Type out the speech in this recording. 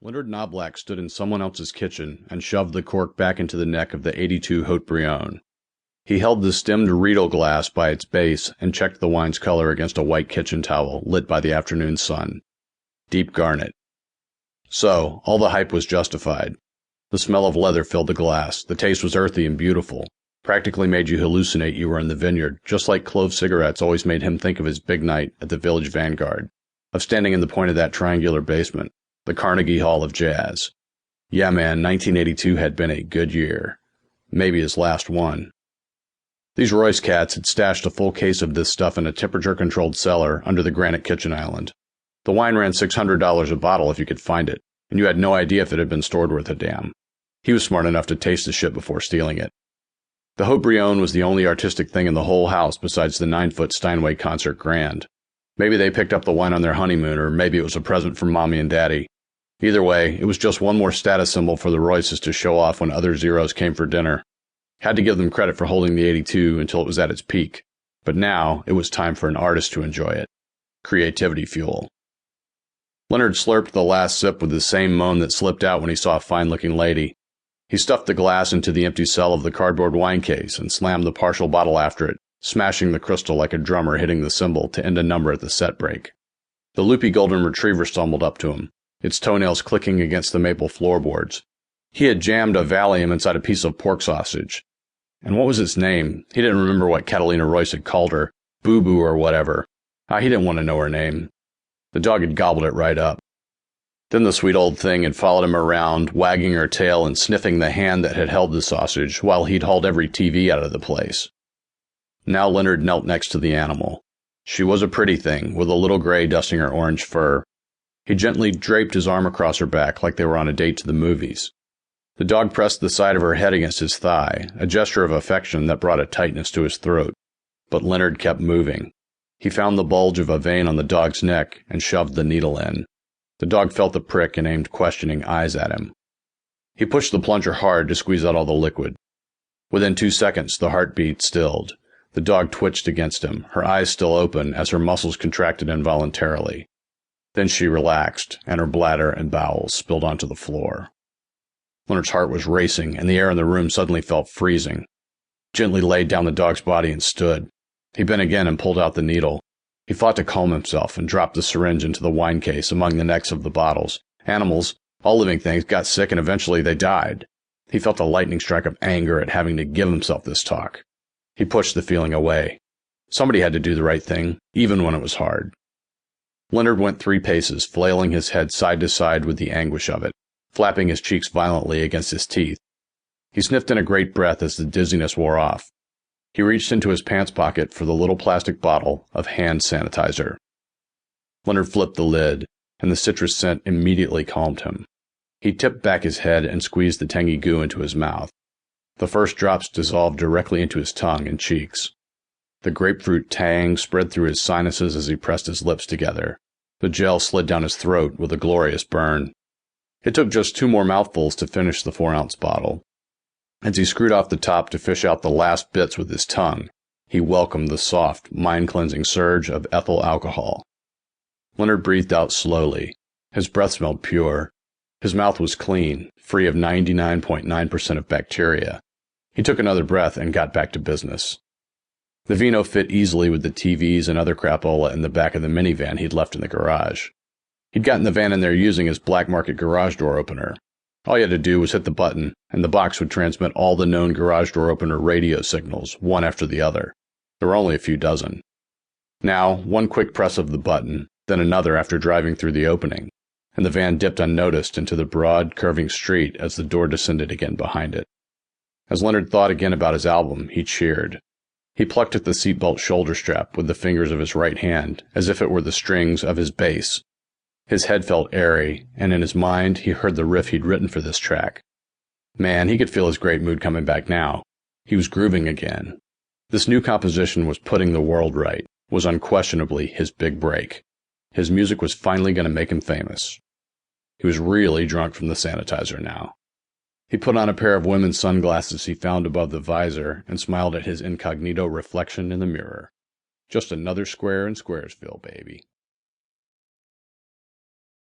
Leonard Noblac stood in someone else's kitchen and shoved the cork back into the neck of the 82 Haut-Brion. He held the stemmed Riedel glass by its base and checked the wine's color against a white kitchen towel lit by the afternoon sun. Deep garnet. So, all the hype was justified. The smell of leather filled the glass. The taste was earthy and beautiful. Practically made you hallucinate you were in the vineyard, just like clove cigarettes always made him think of his big night at the Village Vanguard, of standing in the point of that triangular basement, the Carnegie Hall of Jazz. Yeah, man, 1982 had been a good year. Maybe his last one. These Royce cats had stashed a full case of this stuff in a temperature-controlled cellar under the granite kitchen island. The wine ran $600 a bottle if you could find it, and you had no idea if it had been stored worth a damn. He was smart enough to taste the shit before stealing it. The Haut-Brion was the only artistic thing in the whole house besides the 9-foot Steinway concert grand. Maybe they picked up the wine on their honeymoon, or maybe it was a present from Mommy and Daddy. Either way, it was just one more status symbol for the Royces to show off when other zeros came for dinner. Had to give them credit for holding the 82 until it was at its peak. But now, it was time for an artist to enjoy it. Creativity fuel. Leonard slurped the last sip with the same moan that slipped out when he saw a fine-looking lady. He stuffed the glass into the empty cell of the cardboard wine case and slammed the partial bottle after it, smashing the crystal like a drummer hitting the cymbal to end a number at the set break. The loopy golden retriever stumbled up to him, its toenails clicking against the maple floorboards. He had jammed a Valium inside a piece of pork sausage. And what was its name? He didn't remember what Catalina Royce had called her. Boo-Boo or whatever. He didn't want to know her name. The dog had gobbled it right up. Then the sweet old thing had followed him around, wagging her tail and sniffing the hand that had held the sausage while he'd hauled every TV out of the place. Now Leonard knelt next to the animal. She was a pretty thing, with a little gray dusting her orange fur. He gently draped his arm across her back like they were on a date to the movies. The dog pressed the side of her head against his thigh, a gesture of affection that brought a tightness to his throat. But Leonard kept moving. He found the bulge of a vein on the dog's neck and shoved the needle in. The dog felt the prick and aimed questioning eyes at him. He pushed the plunger hard to squeeze out all the liquid. Within 2 seconds, the heartbeat stilled. The dog twitched against him, her eyes still open as her muscles contracted involuntarily. Then she relaxed, and her bladder and bowels spilled onto the floor. Leonard's heart was racing, and the air in the room suddenly felt freezing. Gently laid down the dog's body and stood. He bent again and pulled out the needle. He fought to calm himself and dropped the syringe into the wine case among the necks of the bottles. Animals, all living things, got sick and eventually they died. He felt a lightning strike of anger at having to give himself this talk. He pushed the feeling away. Somebody had to do the right thing, even when it was hard. Leonard went 3 paces, flailing his head side to side with the anguish of it, flapping his cheeks violently against his teeth. He sniffed in a great breath as the dizziness wore off. He reached into his pants pocket for the little plastic bottle of hand sanitizer. Leonard flipped the lid, and the citrus scent immediately calmed him. He tipped back his head and squeezed the tangy goo into his mouth. The first drops dissolved directly into his tongue and cheeks. The grapefruit tang spread through his sinuses as he pressed his lips together. The gel slid down his throat with a glorious burn. It took just 2 more mouthfuls to finish the 4-ounce bottle. As he screwed off the top to fish out the last bits with his tongue, he welcomed the soft, mind-cleansing surge of ethyl alcohol. Leonard breathed out slowly. His breath smelled pure. His mouth was clean, free of 99.9% of bacteria. He took another breath and got back to business. The vino fit easily with the TVs and other crapola in the back of the minivan he'd left in the garage. He'd gotten the van in there using his black market garage door opener. All he had to do was hit the button, and the box would transmit all the known garage door opener radio signals, one after the other. There were only a few dozen. Now, one quick press of the button, then another after driving through the opening, and the van dipped unnoticed into the broad, curving street as the door descended again behind it. As Leonard thought again about his album, he cheered. He plucked at the seatbelt shoulder strap with the fingers of his right hand, as if it were the strings of his bass. His head felt airy, and in his mind he heard the riff he'd written for this track. Man, he could feel his great mood coming back now. He was grooving again. This new composition was putting the world right, was unquestionably his big break. His music was finally going to make him famous. He was really drunk from the sanitizer now. He put on a pair of women's sunglasses he found above the visor and smiled at his incognito reflection in the mirror. Just another square in Squaresville, baby.